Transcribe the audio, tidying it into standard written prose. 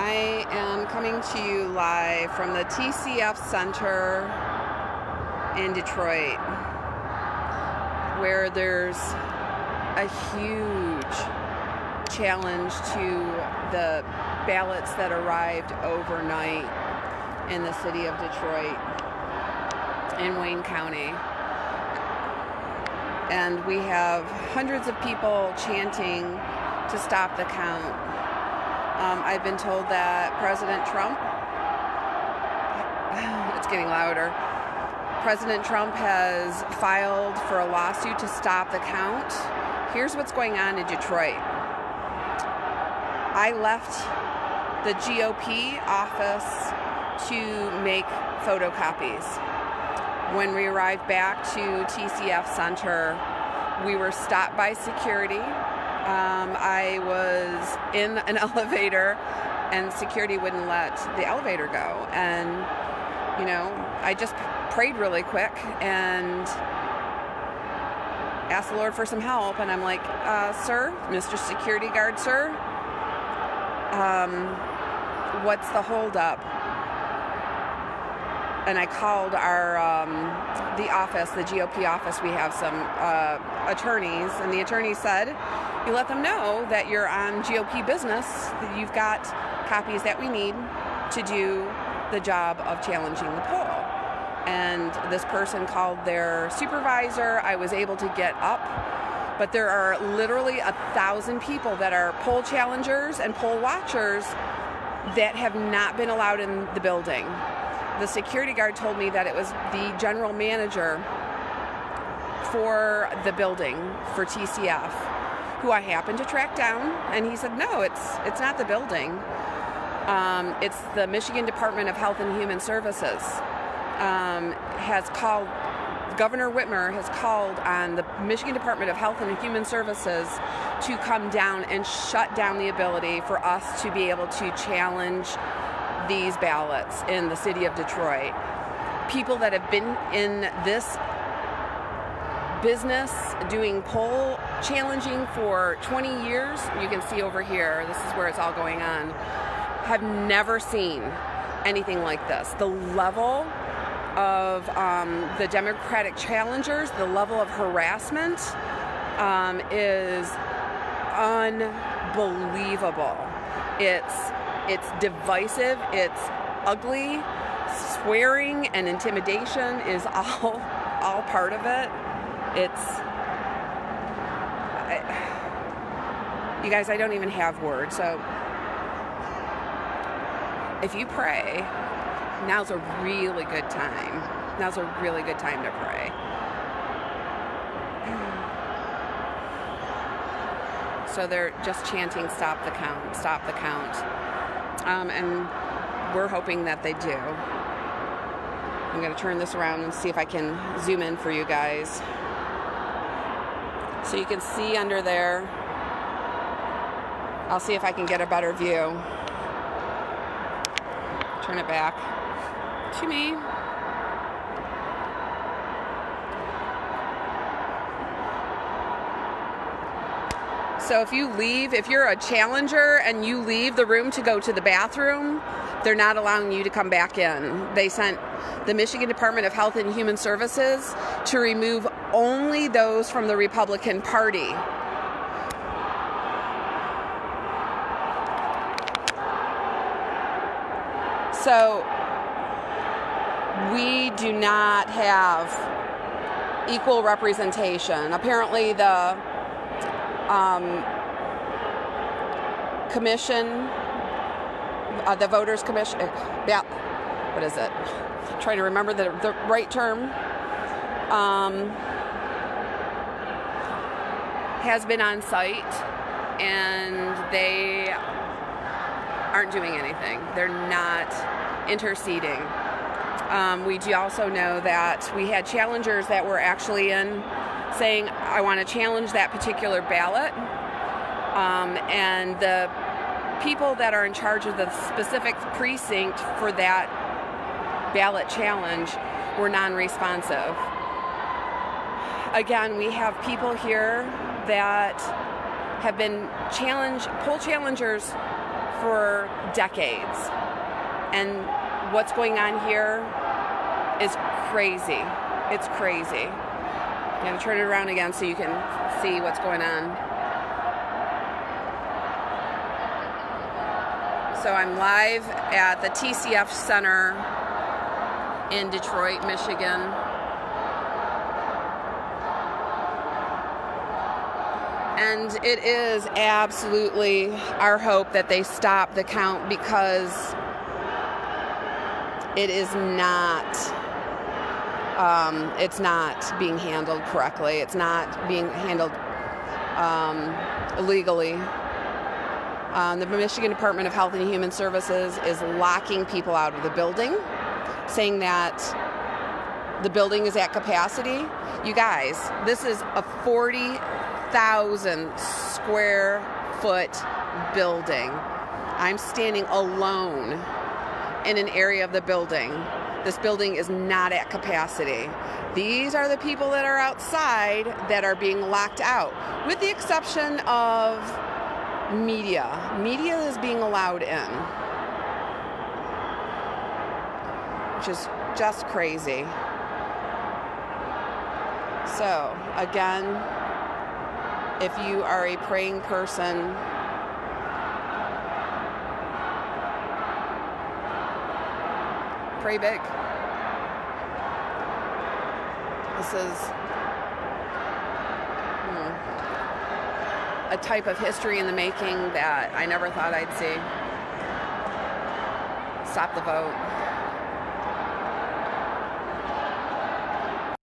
I am coming to you live from the TCF Center in Detroit, where there's a huge challenge to the ballots that arrived overnight in the city of Detroit in Wayne County. And we have hundreds of people chanting to stop the count. I've been told that President Trump, it's getting louder, President Trump has filed for a lawsuit to stop the count. Here's what's going on in Detroit. I left the GOP office to make photocopies. When we arrived back to TCF Center, we were stopped by security. I was in an elevator and security wouldn't let the elevator go. And, I just prayed really quick and asked the Lord for some help. And I'm like, sir, Mr. Security Guard, sir, what's the holdup? And I called the office, the GOP office. We have some attorneys, and the attorney said, you let them know that you're on GOP business, that you've got copies that we need to do the job of challenging the poll. And this person called their supervisor. I was able to get up, but there are literally 1,000 people that are poll challengers and poll watchers that have not been allowed in the building. The security guard told me that it was the general manager for the building for TCF, who I happened to track down, and he said, no, it's not the building. It's the Michigan Department of Health and Human Services has called, Governor Whitmer has called on the Michigan Department of Health and Human Services to come down and shut down the ability for us to be able to challenge these ballots in the city of Detroit. People that have been in this business doing poll challenging for 20 years, you can see over here, this is where it's all going on, have never seen anything like this. The level of the Democratic challengers, the level of harassment is unbelievable. It's divisive, it's ugly, swearing and intimidation is all part of it. You guys, I don't even have words, so if you pray, now's a really good time. Now's a really good time to pray. So they're just chanting, stop the count, stop the count. And we're hoping that they do. I'm going to turn this around and see if I can zoom in for you guys. So you can see under there. I'll see if I can get a better view. Turn it back to me. So if you're a challenger and you leave the room to go to the bathroom, they're not allowing you to come back in. They sent the Michigan Department of Health and Human Services to remove only those from the Republican Party. So we do not have equal representation. Apparently the commission, the voters commission, what is it? I'm trying to remember the right term, has been on site and they aren't doing anything. They're not interceding. We do also know that we had challengers that were actually in saying, I want to challenge that particular ballot. And the people that are in charge of the specific precinct for that ballot challenge were non-responsive. Again, we have people here that have been poll challengers for decades. And what's going on here is crazy. It's crazy. I'm going to turn it around again so you can see what's going on. So I'm live at the TCF Center in Detroit, Michigan. And it is absolutely our hope that they stop the count, because it is not, it's not being handled correctly. It's not being handled legally. The Michigan Department of Health and Human Services is locking people out of the building, saying that the building is at capacity. You guys, this is a 40,000 square foot building. I'm standing alone in an area of the building. This building is not at capacity. These are the people that are outside that are being locked out, with the exception of media. Media is being allowed in, which is just crazy. So, again, if you are a praying person, pray big. This is a type of history in the making that I never thought I'd see. Stop the vote.